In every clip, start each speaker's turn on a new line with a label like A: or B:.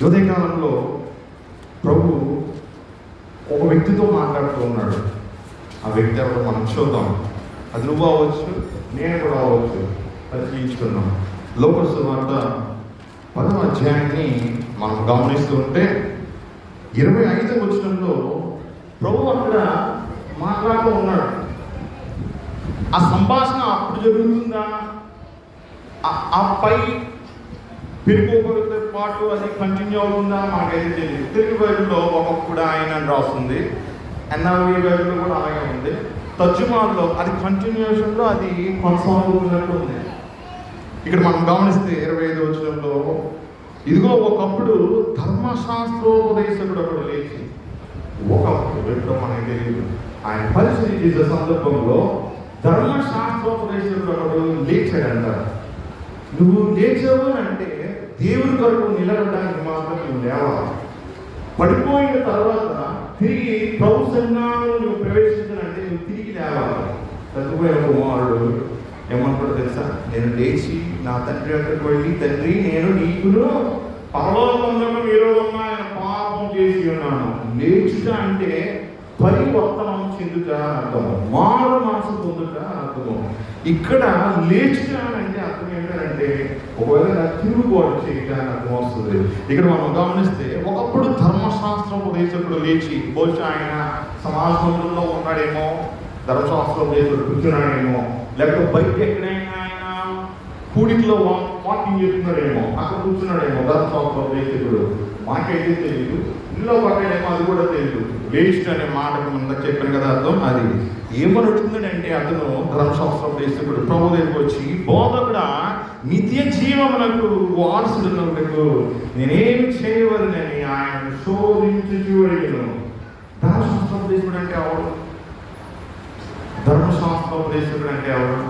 A: ఉదయకాలంలో ప్రభు ఒక వ్యక్తితో మాట్లాడుతూ ఉన్నాడు. ఆ వ్యక్తి ఎవరు మనం చూద్దాం. అది నువ్వు అవ్వచ్చు, నేను కూడా అవ్వచ్చు. పరిశీలించుకున్నాం. లోక సువార్త 10వ అధ్యాయాన్ని మనం గమనిస్తూ ఉంటే 25వ వచనంలో ప్రభు అక్కడ మాట్లాడుతూ ఉన్నాడు. ఆ సంభాషణ అప్పుడు జరుగుతుందా, ఆ పై పెరుగుతో పాటు అది కంటిన్యూ అవుతుందా మాకైతే తెలియదు. తెలుగు బైబిల్లో ఒకప్పుడు ఆయన అని రాస్తుంది, ఎన్ఆర్వి బైబిల్లో కూడా అలాగే ఉంది. తర్జుమాలో అది కంటిన్యూషన్లో అది కొనసాగుతున్నట్టు ఉంది. ఇక్కడ మనం గమనిస్తే 25వ వచనంలో, ఇదిగో ఒకప్పుడు ధర్మశాస్త్రోపదేశకుడు ఒకడు లేచి, ఒకప్పుడు ఎప్పుడో మనకి తెలియదు, ఆయన పరిచయం చేసే సందర్భంలో ధర్మశాస్త్రోపదేశకుడు ఒకడు లేచాడంట. నువ్వు లేచావు అంటే దేవుని కొరకు నిలబడడానికి మాత్రం నువ్వు లేవాలి. పడిపోయిన తర్వాత తిరిగి ప్రభు సన్నిధిలో నువ్వు ప్రవేశించాలంటే నువ్వు తిరిగి లేవాలి. చదువుపోయిన కుమారుడు ఏమనుకుంటా తెలుసా? నేను లేచి నా తండ్రి వద్దకు వెళ్ళి, తండ్రి నేను నీకును పరలోకంలో విరోధంగా ఆయన పాపం చేసి ఉన్నాను. లేచుట అంటే పరివర్తనం చెందుట అర్థము, మారు మనసు పొందుట అర్థము. ఇక్కడ లేచుట అంటే అర్థం ఏంటంటే ఒకవేళ తిరుగుబాటు చేయటానికి అర్థం వస్తుంది. ఇక్కడ మనం గమనిస్తే ఒకప్పుడు ధర్మశాస్త్రోపదేశకుడు లేచి, బహుశా ఆయన సమాజంలో ఉన్నాడేమో, ధర్మశాస్త్రోపదేశకుడు కూర్చున్నాడేమో, లేకపోతే బయట ఎక్కడైనా ఆయన కూడికలో వాకింగ్ చేస్తున్నాడేమో, అక్కడ కూర్చున్నాడేమో ధర్మశాస్త్రోపదేశకుడు. మాకైతే తెలియదు, ఇంట్లో పక్కడేమో అది కూడా తెలియదు. లేచుట అనే మాటకు ముందు చెప్పాను కదా అర్థం. అది ఏమని అడుగుతుందంటే అతను ధర్మశాస్త్రోపదేశకుడు ప్రభు దగ్గరికి వచ్చి, బోధకుడా నిత్య జీవమునకు వారసుడునకు నేనేమి చేయవలనని ఆయన శోధించుచు అడిగాను. ధర్మశాస్త్రోపదేశకుడు అంటే ఎవరు? ధర్మశాస్త్రోపదేశకుడు అంటే ఎవరు?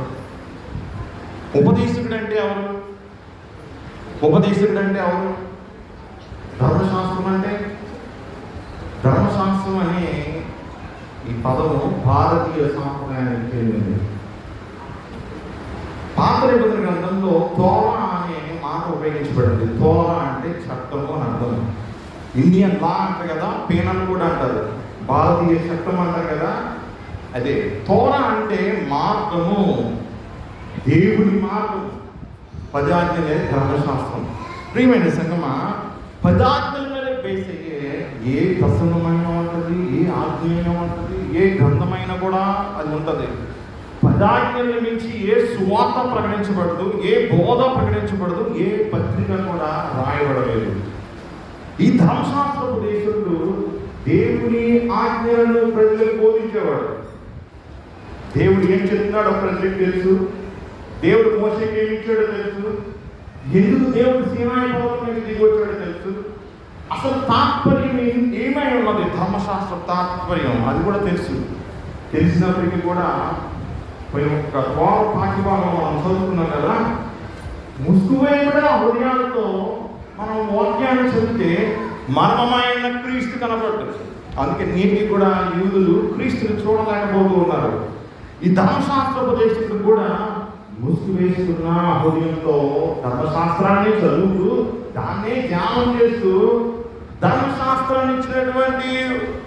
A: ఉపదేశకుడు అంటే ఎవరు? ఉపదేశకుడు అంటే ఎవరు? ధర్మశాస్త్రం అంటే, ధర్మశాస్త్రం అనే ఈ పదము భారతీయ సాంప్రదాయానికి చెందింది. పాత నిబంధన గ్రంథంలో తోరా అనే మాట ఉపయోగించబడింది. తోరా అంటే చట్టము అని అర్థం. ఇండియన్ లా అంటారు కదా, పీనల్ కూడా అంటారు, భారతీయ చట్టం అంటారు కదా. అదే తోరా అంటే మార్గము, దేవుని మార్గం. 10 ఆజ్ఞలే ధర్మశాస్త్రం. ప్రియమైన సంగమా, 10 ఆజ్ఞల మీద బేస్ అయ్యే ఏ ప్రసన్నమైన ఉంటుంది, ఏ ఆజ్ఞమైన ఉంటుంది, ఏ గ్రంథమైన కూడా అది ఉంటుంది. 10 ఆజ్ఞల నుంచి ఏ సువార్త ప్రకటించబడదు, ఏ బోధ ప్రకటించబడదు, ఏ పత్రిక కూడా రాయబడలేదు. ఈ ధర్మశాస్త్రోపదేశకుడు దేవుని ఆజ్ఞలను ప్రజలకు బోధించేవాడు. దేవుడు ఏం చెప్తున్నాడో ప్రజలకు తెలుసు, దేవుడు మోషేకి ఏమి ఇచ్చాడో తెలుసు, ఎందుకు దేవుడు సీనాయి పర్వతం మీద దిగి వచ్చాడో తెలుసు. అసలు తాత్పర్యం ఏమై ఉన్నది, ధర్మశాస్త్ర తాత్పర్యం అది కూడా తెలుసు. తెలిసినప్పటికీ కూడా ఒక పాఠ్యభాగం మనం చదువుకున్నాం కదా, ముసుగువై కూడా హృదయాలతో మనం వాక్యాన్ని చదివితే మర్మమైన క్రీస్తు కనపడ్డది. అందుకే నేటికి కూడా యూదులు క్రీస్తుని చూడలేకపోతూ ఉన్నారు. ఈ ధర్మశాస్త్రోపదేశకుడు కూడా ముసుగు వేసుకున్న హృదయంతో ధర్మశాస్త్రాన్ని చదువుతూ దాన్నే ధ్యానం చేస్తూ ధర్మశాస్త్రాన్ని ఇచ్చినటువంటి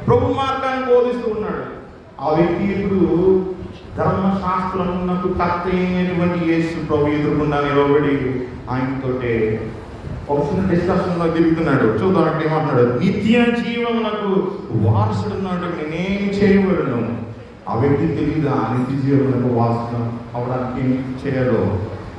A: ప్రభు మార్గాన్ని బోధిస్తూ ఉన్నాడు. ఆ వ్యక్తి ఇప్పుడు ధర్మశాస్త్రమునకు కర్త అయినటువంటి యేసు ప్రభు ఎదురుకుండా నిలబడి ఆయనతోటే ఒక చిన్న డిస్కషన్లో తిరుగుతున్నాడు. చూద్దాం అంటే ఏమంటున్నాడు, నిత్య జీవమునకు వారసుడున్నాడు, నేనేం చేయబడను. ఆ వ్యక్తికి తెలియదు ఆ నిత్య జీవమునకు వారసుడు అవడానికి ఏం చేయాలో.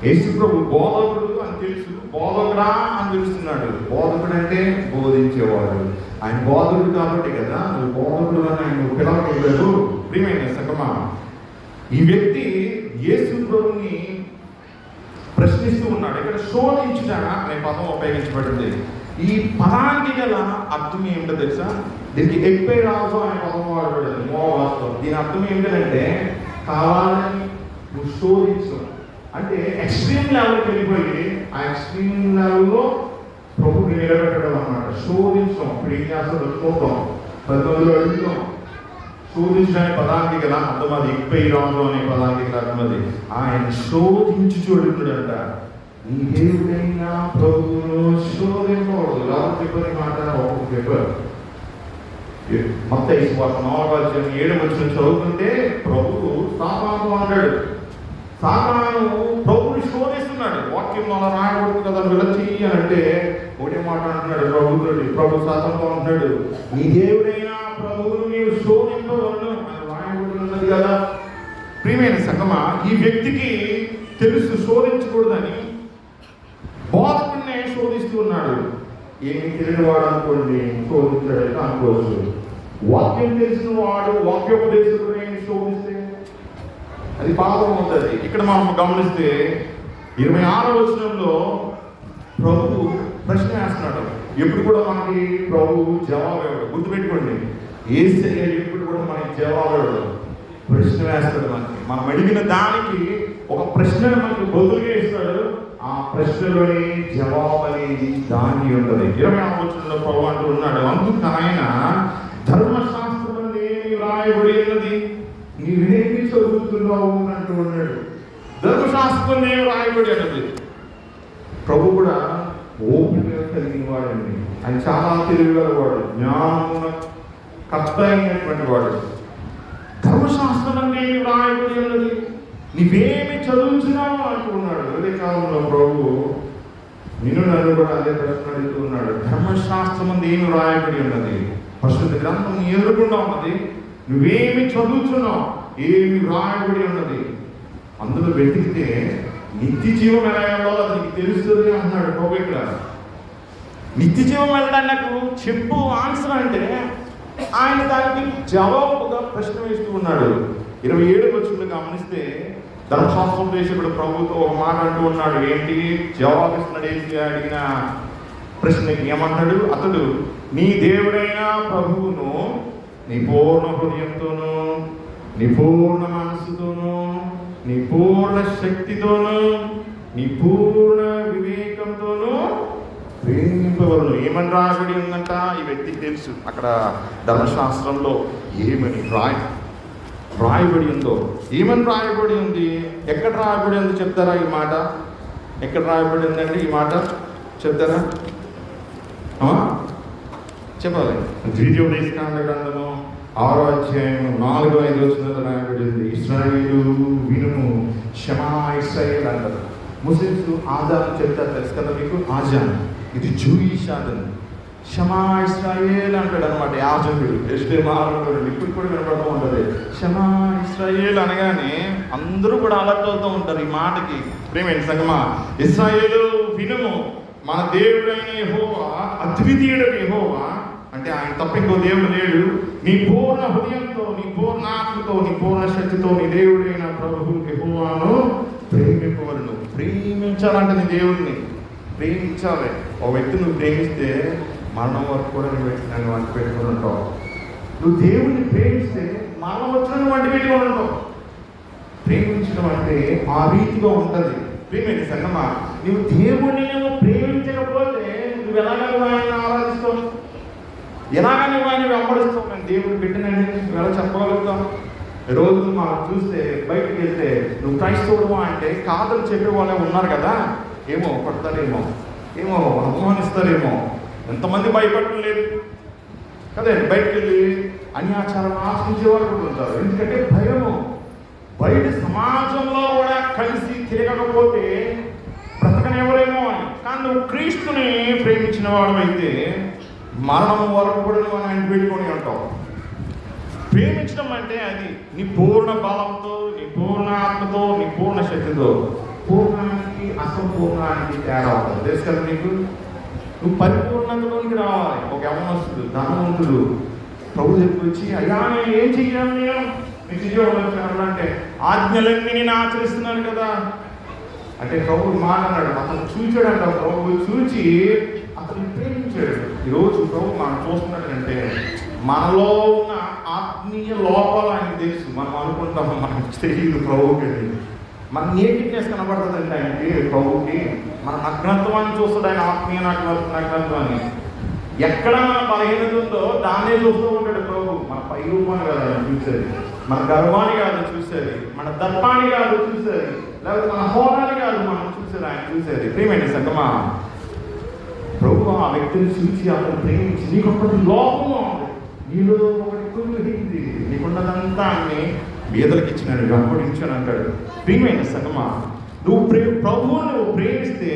A: యేసు ప్రభు బోధకుడు అని తెలుసు, బోధకుడా అని తెలుస్తున్నాడు. బోధకుడు అంటే బోధించేవాడు. ఆయన బోధకుడు కాబట్టి కదా నువ్వు బోధకుడు అని ఆయన పిలవలేదు. ప్రియమైన సంగమా, ఈ వ్యక్తి యేసు ప్రభుని ప్రశ్నిస్తూ ఉన్నాడు. ఇక్కడ శోధించుట అనే పదం ఉపయోగించబడింది. ఈ పదానికి గల అర్థం ఏమిటో తెలుసా? దీనికి ఎప్పైరాజు అనే పదం వాడబడింది మోవాస్తవం. దీని అర్థం ఏమిటంటే కావాలని నువ్వు శోధించు అంటే ఎక్స్ట్రీమ్ లెవెల్కి వెళ్ళిపోయి ఆ ఎక్స్ట్రీమ్ లెవెల్లో ప్రభుని నిలబెట్టడం అన్నమాట. శోధించడం. ఇప్పుడు ఏం చేస్తాడో చూద్దాం. 19లో అడుగుతాం. శోధించడానికి పదానికి గల అర్థం అది, 20 అనే పదానికి గల అర్థం అది. ఆయన శోధించి చూడుతాడంట. నీ దేవుడైన ప్రభువును శోధింపకూడదు. ఎవరు చెప్పని మాట? ఒకరు చెప్పారు. మత్తయి సువార్త 4వ అధ్యాయం 7వ వచనం చదువుతుంటే ప్రభువు సాతానుతో అంటాడు, సాతాను ప్రభువుని శోధిస్తున్నాడు. వాక్యం అలా రాయకూడదు కదా, నువ్వు ఇలా చెయ్యి అని అంటే ఒకటే మాట అంటున్నాడు ప్రభువుతోటి. ప్రభు సాతానుతో అంటున్నాడు, నీ దేవుడైన ప్రభువును నీవు శోధింపవలను అని రాయకూడదు ఉన్నది కదా. ప్రియమైన సంగమా, ఈ వ్యక్తికి తెలుసు శోధించకూడదని, బోధకుడినే శోధిస్తూ ఉన్నాడు. ఏమి తెలియని వాడు అనుకోండి శోధించాడైతే అనుకోవచ్చు. వాక్యం తెలిసిన వాడు వాక్యోపదేశకుడిని శోధిస్తే అది పాపం అవుతుంది. ఇక్కడ మనం గమనిస్తే 26వ వచనంలో ప్రభు ప్రశ్న వేస్తున్నాడు. ఎప్పుడు కూడా మనకి ప్రభు జవాబు ఇవ్వడు. గుర్తుపెట్టుకోండి, యేసయ్య ఎప్పుడు కూడా మనకి జవాబు ఇవ్వడు, ప్రశ్న వేస్తాడు. మనం అడిగిన దానికి ఒక ప్రశ్నను మనకు బదులుగా ఇస్తాడు. ఆ ప్రశ్నలోని జవాబు అనేది దాన్ని ఉన్నది. 26వ వచనంలో ప్రభు అంటూ ఉన్నాడు, అందుకు ఆయన ధర్మశాస్త్రం ఏమి రాయబడి ఉన్నది, నీవేమి చదువుతున్నావు అంటూ ఉన్నాడు. ధర్మశాస్త్రం ఏమి రాయబడి ఉన్నది. ప్రభు కూడా ఓపిక కలిగిన వాడండి. ఆయన చాలా తెలివిగలవాడు, జ్ఞానమున కర్త అయినటువంటి వాడు. ధర్మశాస్త్రం ఏమి రాయబడి ఉన్నది, నీవేమి చదువుతున్నావు అంటూ ఉన్నాడు. అదే కాలంలో ప్రభు నిన్ను నన్ను కూడా అదే ప్రశ్న అడుగుతూ ఉన్నాడు. ధర్మశాస్త్రం అందు ఏమి రాయబడి ఉన్నది, పరిశుద్ధ గ్రంథం నీ ఎదురుకుండా ఉన్నది, నువ్వేమి చదువుతున్నావు, ఏమి రాయబడి ఉన్నది. అందులో వెతికితే నిత్య జీవం ఎలా వెళ్ళాలో అది నీకు తెలుస్తుంది అంటున్నాడు ప్రభు. ఇక్కడ నిత్య జీవం వెళ్ళడానికి నాకు చెప్పు ఆన్సర్ అంటే ఆయన దానికి జవాబుగా ప్రశ్న వేస్తూ ఉన్నాడు. 27వ వచనంలో గమనిస్తే ధర్మశాస్త్రం దేశకుడు ప్రభుతో ఒక మాట అంటూ ఉన్నాడు. ఏంటి జవాబిస్తున్నాడు? ఏంటి అడిగిన ప్రశ్నకి ఏమంటాడు? అతడు నీ దేవుడైన ప్రభువును నీ పూర్ణ హృదయంతోనూ, నీ పూర్ణ మనస్సుతోనూ, నీ పూర్ణ శక్తితోనూ, నీ పూర్ణ వివేకంతోనూ ప్రేమింపవలను. ఏమని రాయబడి ఉందంట? ఈ వ్యక్తికి తెలుసు అక్కడ ధర్మశాస్త్రంలో ఏమని రాయబడి ఉందో. ఏమని రాయబడి ఉంది, ఎక్కడ రాయబడి ఉంది చెప్తారా? ఈ మాట ఎక్కడ రాయబడి ఉందండి? ఈ మాట చెప్తారా? చెప్పాలి. ద్వితీయోపదేశకాండ గ్రంథము 6వ అధ్యాయం 4-5 వచనాలు రాయబడి ఉంది. ఇశ్రాయేలు వినుము, షమా ఇశ్రాయేల్ అంటారు. ముస్లిమ్స్ ఆజాన్ చెప్తారు, తెలుసు కదా మీకు. ఆజాన్ ఇది జూయిష్ ఆజాన్. షమా ఇశ్రాయేల్ అంటాడు అనమాట యాజకుడు. ఇప్పుడు కూడా వినపడుతూ ఉంటుంది. షమా ఇశ్రాయేల్ అనగానే అందరూ కూడా అలర్ట్ అవుతూ ఉంటారు ఈ మాటకి. ప్రేమైన సంగమా, ఇశ్రాయేలు వినుము, మన దేవుడైన యెహోవా అద్వితీయుడైన యెహోవా, అంటే ఆయన తప్ప ఇంకో దేవుడు లేడు. నీ పూర్ణ హృదయంతో, నీ పూర్ణ ఆత్మతో, నీ పూర్ణ శక్తితో నీ దేవుడైన ప్రభువు యెహోవాను ప్రేమింపవలను. ప్రేమించాలంటే నీ దేవుడిని ప్రేమించాలి. ఒక వ్యక్తి నువ్వు ప్రేమిస్తే మరణం వరకు కూడా నువ్వు నన్ను వంటి పెట్టుకుని ఉంటావు. నువ్వు దేవుడిని ప్రేమిస్తే మరణం వచ్చిన వంటి పెట్టుకుని ఉంటావు. ప్రేమించడం అంటే ఆ రీతిగా ఉంటుంది. ప్రేమైన సంగమా, నువ్వు దేవుడిని నువ్వు ప్రేమించకపోతే నువ్వు ఎలాగ ఆయన ఆరాధిస్తావు, ఎలాగ నువ్వు ఆయన వెంబడిస్తావు? నేను దేవుడు పెట్టినండి నువ్వు ఎలా చెప్పగలుగుతావు? రోజు మనం చూస్తే బయటకు వెళ్తే నువ్వు క్రైస్తవుడు అంటే కాదని చెప్పే వాళ్ళే ఉన్నారు కదా. ఏమో కొడతారేమో, ఏమో అవమానిస్తారేమో, ఎంతమంది భయపడటం లేదు కదే. బయటకు వెళ్ళి అన్యాచారం ఆశించే వాళ్ళు కూడా ఉంటారు. ఎందుకంటే భయము. బయట సమాజంలో కూడా కలిసి తిరగకపోతే బ్రతకనివ్వరేమో అని. కానీ నువ్వు క్రీస్తుని ప్రేమించిన వాడమైతే మరణం వరకు కూడా నువ్వు ఆయన పెట్టుకొని ఉంటావు. ప్రేమించడం అంటే అది నీ పూర్ణ బలంతో, నీ పూర్ణ ఆత్మతో, నీ పూర్ణ శక్తితో. పూర్ణానికి అసంపూర్ణానికి తేడా ఉంటుంది, తెలుసు కదా నీకు. నువ్వు పరిపూర్ణతలోనికి రావాలి. ఒక యవనస్తుడు, ధనవంతుడు ప్రభు చెప్పి వచ్చి, అయ్యా నేను ఏం చెయ్యాలి, నేను నిజం అంటే ఆజ్ఞలన్నీ నేను ఆచరిస్తున్నాను కదా అంటే ప్రభు మాట అన్నాడు. అతను చూచాడంట. ప్రభు చూచి అతను ప్రేమించాడు. ఈరోజు ప్రభు మనం చూస్తున్నట్టంటే మనలో ఉన్న ఆత్మీయ లోపాలు ఆయనకు తెలుసు. మనం అనుకుంటాము మనకు తెలియదు ప్రభుకి. మన నేటివ్నెస్ కనబడుతుందంటే ఆయనకి, ప్రభుకి. మన నగ్నత్వాన్ని చూస్తాడు ఆయన, ఆత్మీయ నగ్నత్వాన్ని. ఎక్కడ మన బలహీనత ఉందో దాన్నే చూస్తూ ఉంటాడు ప్రభు. మన పై రూపాన్ని కాదు ఆయన చూసేది, మన గర్వాన్ని కాదు చూసేది, మన దర్పాన్ని కాదు చూసేది, లేకపోతే మన హోదాన్ని కాదు మనం చూసేది. చూసారు, ఆయన చూసేది. ప్రియమైన సంగమా, ప్రభు ఆ వ్యక్తిని చూసి అతను ప్రేమించి, నీకు ఒకటి లోపం ఉంది, నీలో ఒకటి కుళ్ళింది, నీకున్నదంతా అన్ని బీదలకు ఇచ్చినాడు, వెంబడించాను అంటాడు. ప్రియమైన సంగమా, నువ్వు ప్రభువుని నువ్వు ప్రేమిస్తే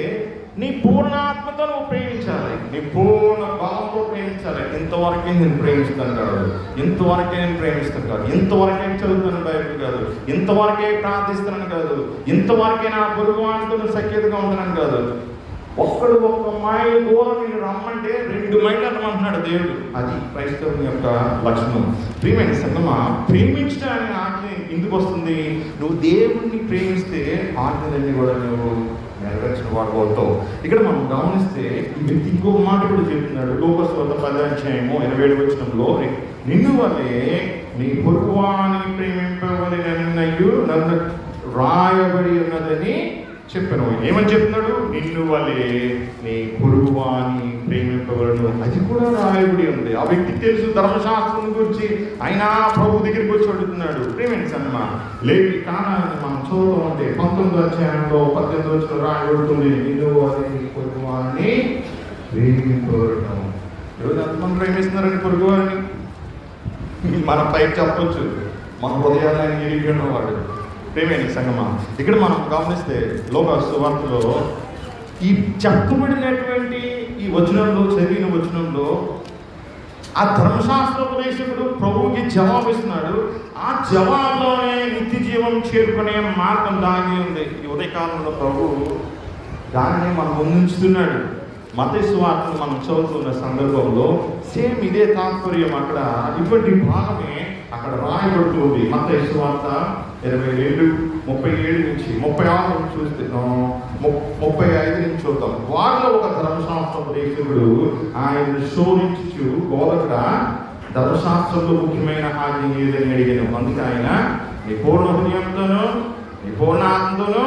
A: నీ పూర్ణ ఆత్మతో నువ్వు ప్రేమించాలి, నీ పూర్ణ భావంతో ప్రేమించాలి. ఇంతవరకే నేను ప్రేమిస్తాను కాదు, ఇంతవరకే నేను ప్రేమిస్తాను కాదు, ఇంతవరకే చదువుతాను బైబిల్ కాదు, ఇంతవరకే ప్రార్థిస్తాను కాదు, ఇంతవరకే నా పొరుగువానితో సఖ్యతగా ఉంటానని కాదు. ఒక్క మైలు దూరం నేను రమ్మంటే 2 మైళ్ళు అన్నమంటున్నాడు దేవుడు. అది క్రైస్తవుని యొక్క లక్షణం. ప్రియమైన సంగమా, ప్రేమించడానికి ఆజ్ఞ ఎందుకు వస్తుంది? నువ్వు దేవుణ్ణి ప్రేమిస్తే ఆజ్ఞలన్నీ కూడా నువ్వు నెరవేర్చిన వాడు అవుతావు. ఇక్కడ మనం గమనిస్తే ఈ వ్యక్తి ఇంకొక మాట కూడా చెప్తున్నాడు. లోకస్వార్త 10:27 నిన్ను వల్లే నీ పొరుగువాని ప్రేమింపవలెననియు నన్ను రాయబడి ఉన్నదని చెప్పాను. ఏమని చెప్తున్నాడు? నిన్ను వల్లే నీ పొరుగువాని ప్రేమింపవలను. అది కూడా రాయబడి ఉంది. ఆ వ్యక్తికి తెలుసు ధర్మశాస్త్రం గురించి. ఆయన ప్రభు దగ్గరికి వచ్చి అడుగుతున్నాడు. ప్రేమించ సన్మా లేవి కానాన్ని మనం చూద్దాం అంటే 19:18 రాయబడుతుంది, నిన్ను వల్లే నీ పొరుగువాని ప్రేమింపవలను. ఈరోజు ఎంతమంది ప్రేమిస్తున్నారని పొరుగువారిని? మన పైకి చెప్పొచ్చు, మన హృదయాన్ని ఎరిగిన వాడు. ప్రేమైన సంగమా, ఇక్కడ మనం గమనిస్తే లోకాసు సువార్తలో ఈ చెప్పబడినటువంటి ఈ వచనంలో, చదివిన వచనంలో ఆ ధర్మశాస్త్రోపదేశకుడు ప్రభువుకి జవాబిస్తున్నాడు. ఆ జవాబులోనే నిత్య జీవం చేరుకునే మార్గం దాగి ఉంది. ఈ ఉదయకాలంలో ప్రభు దానిని మనం ముందుంచుతున్నాడు. మత్తయి సువార్తను మనం చదువుతున్న సందర్భంలో సేమ్ ఇదే తాత్పర్యం అక్కడ ఇటువంటి భాగమే అక్కడ రాయబడుతుంది. మత్తయి సువార్త 22:37 నుంచి 36 నుంచి చూస్తే 35 నుంచి చూద్దాం. వారిలో ఒక ధర్మశాస్త్రోపదేశకుడు ఆయన శోధించు, బోధకుడా, ధర్మశాస్త్రంలో ముఖ్యమైన ఆజ్ఞ ఏదని అడిగాను. అందుకే ఆయన నీ పూర్ణ హృదయంతోనూ, నీ పూర్ణ ఆత్మతోనూ,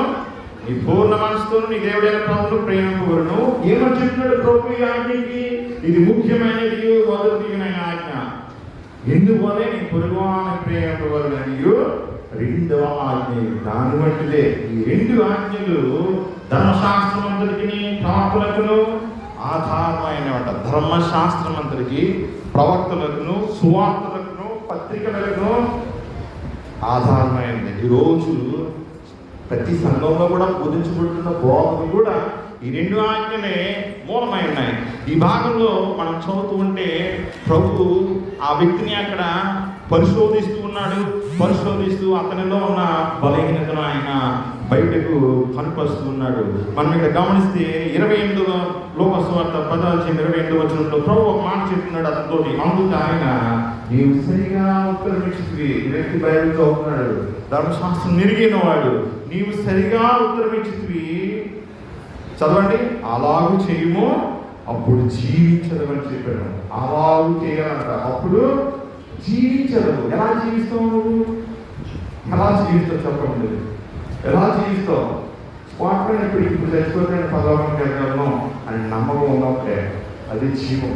A: నీ పూర్ణ మనసుతోనూ నీ దేవుడైన ప్రభువును ప్రేమింపవలెను. ఏమని చెప్పినాడు ప్రభు ఈ ఆజ్ఞకి? ఇది ముఖ్యమైనది, మొదటిదైన ఆజ్ఞ. ఎందువల్లే నీ పొరుగువాని ప్రేమింపవలెననియు రెండవ ఆజ్ఞ. దాని వంటిదే ఈ 2 ఆజ్ఞలు ధర్మశాస్త్రం అంతటికి, ప్రవక్తలకును ఆధారమైనట. ధర్మశాస్త్రం అంతటికి, ప్రవక్తలకును, సువార్తలకును, పత్రికలకు ఆధారమైనది. ఈరోజు ప్రతి సంఘంలో కూడా బోధించబడుతున్న బోధనలు కూడా ఈ 2 ఆజ్ఞలే మూలమై ఉన్నాయి. ఈ భాగంలో మనం చదువుతూ ఉంటే ప్రభు ఆ వ్యక్తిని అక్కడ పరిశోధిస్తూ ఉన్నాడు. పరిశోధిస్తూ అతనిలో ఉన్న బలహీనతను ఆయన బయటకు కనుపరుస్తూ ఉన్నాడు. మనం ఇక్కడ గమనిస్తే 28వ లోకస్వార్త 10:28 ప్రభు ఒక మాట చెప్తున్నాడు అతనితో. అందుకు ఆయన, నీవు సరిగా ఉత్తరమిచ్చితివి. ఈ వ్యక్తి బైబిల్ చదువుతున్నాడు, ధర్మశాస్త్రం నిరిగిన వాడు. నీవు సరిగా ఉత్తరమిచ్చితివి, చదవండి, అలాగూ చేయము అప్పుడు జీవించదు అని చెప్పాడు. అలాగూ చేయాలంట, అప్పుడు జీవించదు. ఎలా జీవిస్తావు నువ్వు? ఎలా జీవిస్తావు చెప్పండి? ఎలా జీవిస్తావు? స్పాట్గా ఇప్పుడు చచ్చిపోతే పదవానికి వెళ్ళగలను అని నమ్మకం ఉన్నప్పుడే అది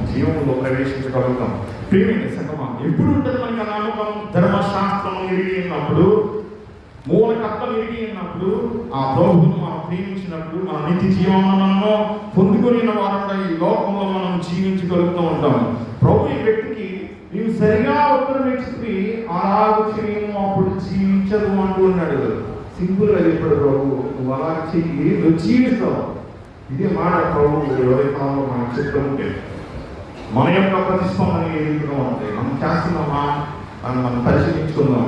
A: జీవంలో ప్రవేశించగలుగుతాం. ప్రియమైన సంగమా, ఎప్పుడు ఉంటుంది మనకి ఆ నమ్మకం? ధర్మశాస్త్రం ఎరిగి ఉన్నప్పుడు, మూలకర్తలు ఎరిగి ఉన్నప్పుడు, ఆ ప్రభువును మనం ప్రేమించినప్పుడు, మన నిత్య జీవనము పొందుకొని వారంగా ఈ లోకంలో మనం జీవించగలుగుతూ ఉంటాం. ప్రభు ఈ వ్యక్తికి నీవు సరిగా ఉత్తరం ఇచ్చి అలాగ చేయము అప్పుడు జీవించదు అంటూ ఉన్నాడు. సింపుల్గా చెప్పాడు ప్రభు, నువ్వు అలాగ చెయ్యి, నువ్వు జీవిస్తావు. ఇదే మాట ప్రభు ఎవరైనా మనం చెప్తూ ఉంటే మన యొక్క ప్రతిస్పందన ఏ విధంగా ఉంటాయి, మనం చేస్తున్నామా అని మనం పరిశీలించుకుందాం.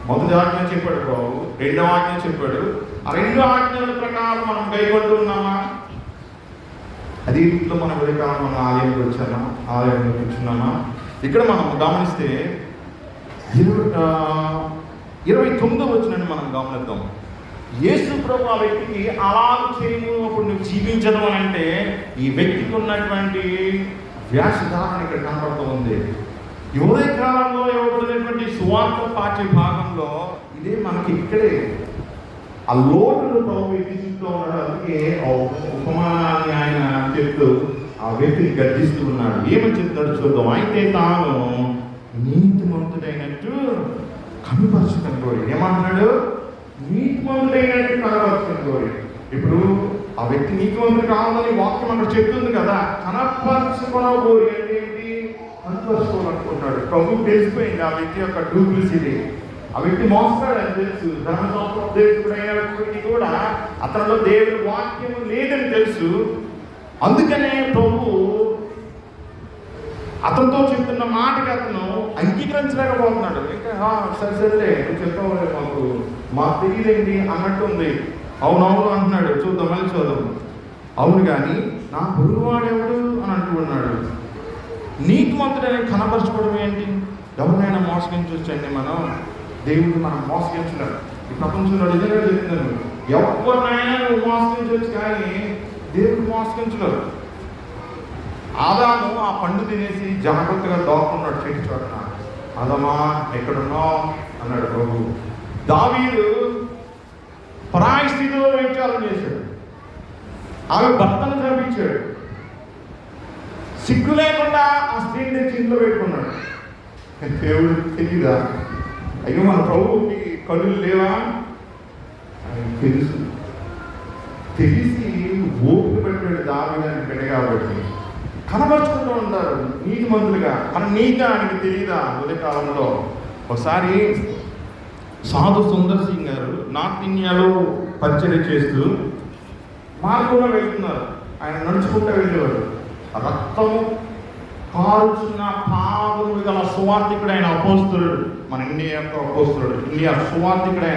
A: మొదటి ఆజ్ఞ చెప్పాడు ప్రభు, రెండవ ఆజ్ఞ చెప్పాడు. ఆ 2 ఆజ్ఞల ప్రకారం మనం కైగొంటున్నామా? అది ఇంట్లో మనం ఉదయకాలం మన ఆలయంకి వచ్చామా? ఆలయంలో కూర్చున్నామా? ఇక్కడ మనం గమనిస్తే 29వ వచనాన్ని మనం గమనిద్దాం. యేసు ప్రభు ఆ వ్యక్తికి అలాగ చేయము అప్పుడు నువ్వు జీవించదు అని అంటే, ఈ వ్యక్తికి ఉన్నటువంటి వ్యాసధారణ ఇక్కడ కనపడుతూ ఉంది. ఈ ఉదయకాలంలో ఇవ్వబడినటువంటి సువార్త పాఠ్య భాగంలో ఇదే మనకి ఇక్కడే ఆ లోటును ప్రభు విధిస్తూ ఉన్నాడు. అందుకే ఆ ఉపమానాన్ని ఆయన చెప్తూ ఆ వ్యక్తిని గర్జిస్తూ ఉన్నాడు. ఏమని చెప్తాడు చూద్దాం. అయితే తాను నీతిమంతుడైనట్టు కనుపరుచుకొని కోరి. ఏమంటున్నాడు? నీతిమంతుడైనట్టు కనపరుచుకొని కోరి. ఇప్పుడు ఆ వ్యక్తి నీతిమంతుడు కావాలని వాక్యం అక్కడ చెప్తుంది కదా. కనపరచుకోనబోయి అంటే ఏంటి? కనపరచుకోవాలనుకుంటున్నాడు. ప్రభు తెలిసిపోయింది ఆ వ్యక్తి యొక్క డూప్లిసిటీ. ఆ వ్యక్తి మోసగాడని తెలుసు. ధర్మశాస్త్రోపదేశకుడు అయినప్పటికీ కూడా అతనిలో దేవుని వాక్యం లేదని తెలుసు. అందుకనే ప్రభు అతనితో చెప్తున్న మాటకి అతను అంగీకరించలేకపోతున్నాడు. ఇంకా సరే నువ్వు చెప్పావు, మాకు తెలియదేంటి అన్నట్టు ఉంది. అవునవును అంటున్నాడు. చూద్దాం, మళ్ళీ చూద్దాం. అవును కానీ నా పొరుగువాడెవడు అని అంటున్నాడు. నీతిమంతుడని కనపరచుకోవడం ఏంటి? ఎవరినైనా మోసగించవచ్చండి మనం. దేవుడు మనం మోసగించలేడు. ఈ ప్రపంచంలో నిజంగా చెప్తున్నాను, ఎవరినైనా నువ్వు మోసగించవచ్చు కానీ దేవుడు మోసగించలేడు. ఆదాము ఆ పండు తినేసి జాగ్రత్తగా దాక్కున్నాడు చెట్టు చోటన. ఆదామా ఎక్కడున్నావు అన్నాడు ప్రభు. దావీదు పరాయి స్థితిలో వ్యభిచారం చేశాడు. ఆమె భర్తను చంపించాడు. సిగ్గు లేకుండా ఆ స్త్రీని తెచ్చి ఇంట్లో పెట్టుకున్నాడు. దేవుడు తెలియదా? అయ్యో మన ప్రభువుకి కళ్ళు లేవా? తెలుసు. తెలిసి ఓపిక పెట్టాడు దావీదుని బిడ్డ కాబట్టి. కనబరుచుకుంటూ ఉంటారు నీతిమంతులుగా. మన నీతి ఆయనకి తెలియదా? ఉదయకాలంలో ఒకసారి సాధు సుందర్ సింగ్ గారు నార్త్ ఇండియాలో పరిచయం చేస్తూ మార్గంలో వెళ్తున్నారు. ఆయన నడుచుకుంటూ వెళ్ళేవారు. రక్తము కాల్చిన పాదములు గల సువార్థికుడు ఆయన అపోస్తలుడు, మన ఇండియా యొక్క అపోస్తలుడు, ఇండియా సువార్థికుడు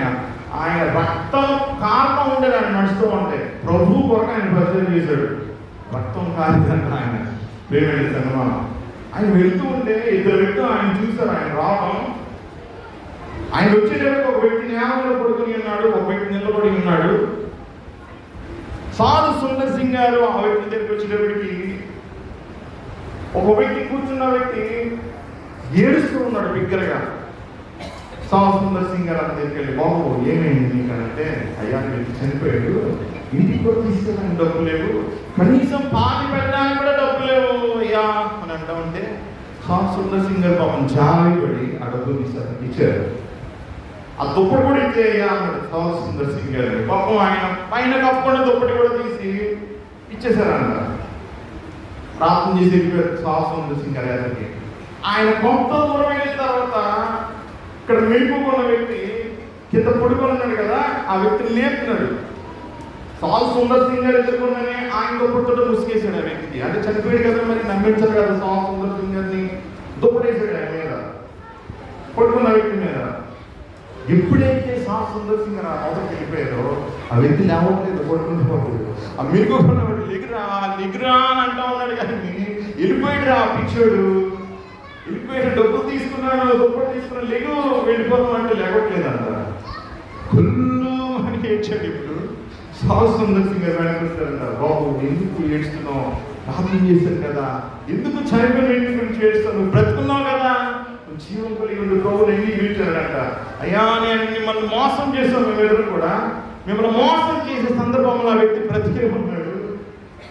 A: ఆయన రక్తం కారణం ఉండేది. ఆయన నడుస్తూ ఉంటే ప్రభు కొరకు ఆయన పరిచయం చేశాడు. రక్తం కాలేదంట ఆయన ప్రేమ సన్మానం. ఆయన వెళ్తూ ఉంటే ఇద్దరు వ్యక్తులు ఆయన చూశారు. ఆయన రావడం, ఆయన వచ్చేటప్పుడు ఒక వ్యక్తి నేలలో పడుకుని ఉన్నాడు, ఒక వ్యక్తి నిలబడి ఉన్నాడు. సాధు సుందర్ సింగ్ గారు ఆ వ్యక్తి దగ్గరికి వచ్చేటప్పటికి ఒక వ్యక్తి కూర్చున్న వ్యక్తి ఏడుస్తూ ఉన్నాడు బిగ్గరగా. సాధు సుందర్ సింగ్ గారు అతని దగ్గరికి వెళ్ళి, బాబు ఏమైంది నీకంటే, అయ్యా వ్యక్తి చనిపోయాడు, ఇంటికి కూడా తీసుకెళ్ళడానికి డబ్బు లేవు, కనీసం పాతి పెట్టడానికి కూడా డబ్బు లేవు అయ్యా అని అంటా ఉంటే సాధు సుందర్ సింగ్ గారు పాపం జాలిపడి ఆ డబ్బు తీసి ఇచ్చారు. ఆ దుప్పటి కూడా ఇచ్చే అయ్యా అన్నాడు సాధు సుందర్ సింగ్ గారు. పాపం ఆయన పైన కప్పుకున్న దుప్పటి కూడా తీసి ఇచ్చేసారంట. ప్రార్థన చేసి వెళ్ళిపోయారు సాధు సుందర్ సింగ్ గారి దగ్గరికి. ఆయన కొంత దూరం అయిన తర్వాత ఇక్కడ మెలుపుకున్న వ్యక్తి కింద పడుకొని ఉన్నాడు కదా, ఆ వ్యక్తిని లేపుతున్నాడు. సాధు సుందర్ సింగ్ గారు ఎదుర్కొందని ఆయన దుప్పటితో ముసుకేసాడు ఆ వ్యక్తికి. అంటే చనిపోయాడు కదా, మరి నమ్మించారు కదా సాధు సుందర్ సింగ్ గారిని. దుప్పటేసాడు ఆయన మీద, పడుకున్న వ్యక్తి మీద. ఎప్పుడైతే సాధు సుందర్ సింగ్ గారు అవతలకి వెళ్ళిపోయారో ఆ వ్యక్తి లేవట్లేదు, పడుకుంటున్నాడు. ఆ మెలుగుకున్నవాడు లిగురా లిగురా అని అంటా ఉన్నాడు కానీ వెళ్ళిపోయాడు. ఆ పిచ్చోడు వెళ్ళిపోయాడు. డబ్బు తీసుకున్నాడు, దుప్పటి తీసుకున్నాడు, లెగు వెళ్ళిపోతాం అంటే లేవట్లేదు అంట. కుళ్ళు అని ఏడ్చాడు. ఇప్పుడు సాధు సుందర్ సింగ్ గారు వెనకొస్తారంట, బాబు ఎందుకు ఏడుస్తున్నావు, పాపం చేశాను కదా, ఎందుకు చనిపోయిన ఇంటి గురించి ఏడుస్తావు, నువ్వు బ్రతుకున్నావు కదా, నువ్వు జీవం కలిగి ఉండి ప్రభువుని ఎందుకు పిలిచారంట. అయ్యా నేను మిమ్మల్ని మోసం చేసాం, మేమెదురు కూడా మిమ్మల్ని మోసం చేసే సందర్భంలో ఆ వ్యక్తి బ్రతికే ఉన్నాడు.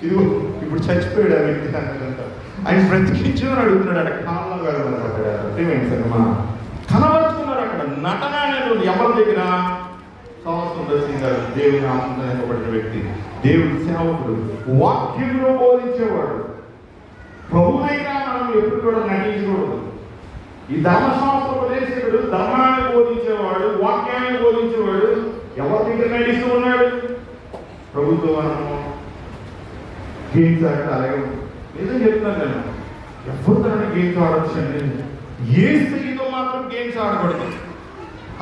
A: ఇది ఇప్పుడు చచ్చిపోయాడు ఆ వ్యక్తి అంట. ఆయన బ్రతికించమని అడుగుతున్నాడు. అక్కడ కాలంలో వెళ్ళాడు. కనబరుచుకున్నాడు అక్కడ. నటన అనేది ఎవరి దగ్గర? సాధు సుందర్ సింగ్ గారు దేవుని ఆనందపడిన వ్యక్తి, దేవుడి సేవకుడు, వాక్యంలో బోధించేవాడు. ప్రభు దగ్గర మనం ఎప్పుడు కూడా నటించకూడదు. ఈ ధర్మశాస్త్రోపదేశకుడు ధర్మాన్ని బోధించేవాడు, వాక్యాన్ని బోధించేవాడు ఎవరి దగ్గర నటిస్తూ ఉన్నాడు? ప్రభుత్వ మనము గేమ్స్ ఆడితే అలాగే నిజం చెప్తున్నాను నేను. ఎవరితో గేమ్స్ ఆడవచ్చు అండి, ఏ స్త్రీతో మాత్రం గేమ్స్ ఆడకూడదు.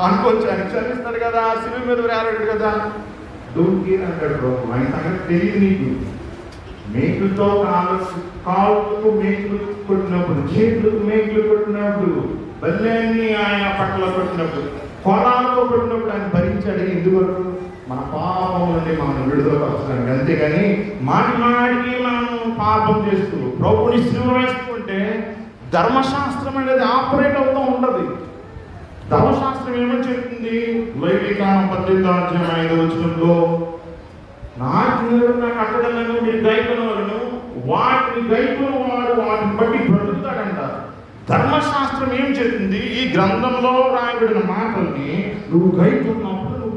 A: అనుకోవచ్చు ఆయన క్షమిస్తాడు కదా, శిలువ మీద వేలాడు కదా, డోంట్ కేర్ అంటాడు ప్రభు. ఆయన సంగతి తెలియదు నీకు. మేకులతో కాళ్ళకు మేకులు కొట్టినప్పుడు, చేతులకు మేకులు కొట్టినప్పుడు, బల్యాన్ని ఆయన పట్ల కొట్టినప్పుడు, కొరాలతో కొట్టినప్పుడు ఆయన భరించాడు. ఎందువరకు? మన పాపం నుండి మనం విడుదల పరచడానికి. అంతేగాని మాటి మాటికి మనం పాపం చేస్తూ ప్రభుని శిలువ వేసుకుంటే ధర్మశాస్త్రం అనేది ఆపరేట్ అవుతూ ఉండదు. ధర్మశాస్త్రం ఏమని చెప్తుంది? లేవికాండం 18:5 నా కట్టడలను మీరు గైకొనవలను, వాటిని గైకొని వాడు వాటిని బట్టి బ్రతుకుతాడంట. ధర్మశాస్త్రం ఏం చెప్తుంది? ఈ గ్రంథంలో రాయబడిన మాటల్ని నువ్వు గైకొన్నప్పుడు నువ్వు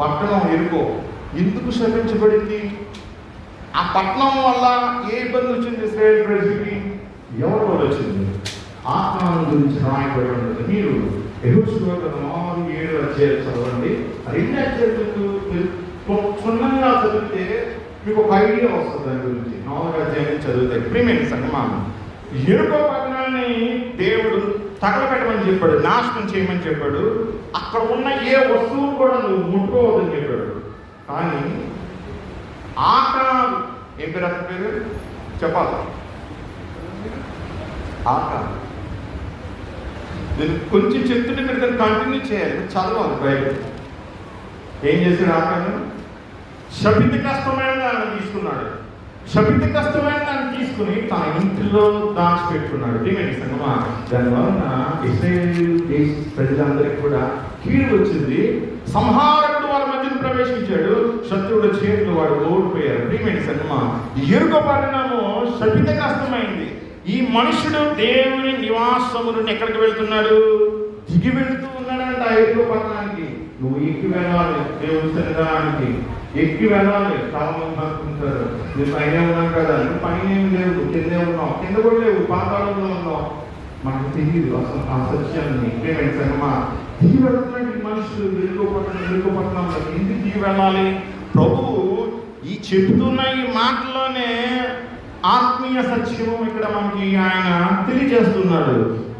A: పట్టణం ఎరుకో ఎందుకు శపించబడింది? ఆ పట్టణం వల్ల ఏ ఇబ్బంది వచ్చింది ఇశ్రాయేల్ ప్రజలకి? ఎవరి వల్ల వచ్చింది? ఆకారం గురించి రాయబడి ఉంటుంది. మీరు యెహోషువ గ్రంథం 6-7 అధ్యాయాలు చదవండి. 2 అధ్యాయాలు మీరు క్షుణ్ణంగా చదివితే మీకు ఒక ఐడియా వస్తుంది దాని గురించి. 4 అధ్యాయం చదివితే ప్రియమైన సంగమా, యెరికో పట్టణాన్ని దేవుడు తగలబెట్టమని చెప్పాడు, నాశనం చేయమని చెప్పాడు. అక్కడ ఉన్న ఏ వస్తువు కూడా నువ్వు ముట్టుకోవద్దని చెప్పాడు. కానీ ఆకారం, ఏం పేరు అతని పేరు చెప్పాలి? ఆకారం. నేను కొంచెం చెప్తుంటే మీరు దాన్ని కంటిన్యూ చేయాలి, చదవాలి బైబిల్. ఏం చేశాడు ఆకారం? శపితకస్తమైన దాన్ని తీసుకున్నాడు. శపితకస్తమైన దాన్ని తీసుకుని తన ఇంటిలో దాచిపెట్టుకున్నాడు. ఏమైంది సంగమా? దానివలన ఇశ్రాయేలు దేశ ప్రజలందరికీ కూడా కీడు వచ్చింది. సంహారకుడు వాళ్ళ మధ్యన ప్రవేశించాడు. శత్రువుల చేతులు వాడు ఓడిపోయారు. ఏమైంది సంగమా? యెరికో పట్టణము శపితకస్తమైంది. ఈ మనుషుడు దేవుని నివాసము నుండి ఎక్కడికి వెళ్తున్నాడు? దిగి వెళుతూ ఉన్నాడంట ఆ యెరికో పట్టణానికి. నువ్వు ఎక్కి వెళ్ళాలి దేవుని సన్నిధానానికి, ఎక్కి వెళ్ళాలి. చాలా మంది అనుకుంటారు నువ్వు పైన ఉన్నావు కదా, నువ్వు పైన ఏమి లేవు, కిందే ఉన్నావు. కింద కూడా లేవు, పాతాళంలో ఉన్నావు. మనకు తెలియదు అసలు ఆ సత్యాన్ని. ఏమైనా సంగమా? దిగి వెళ్తున్నాడు ఈ మనుషులు యెరికో పట్టణంలో. ఎందుకు దిగి వెళ్ళాలి? ప్రభువు ఈ చెబుతున్న ఈ మాటల్లోనే ఆత్మీయ సత్యము ఇక్కడ మనకి ఆయన తెలియజేస్తున్నాడు.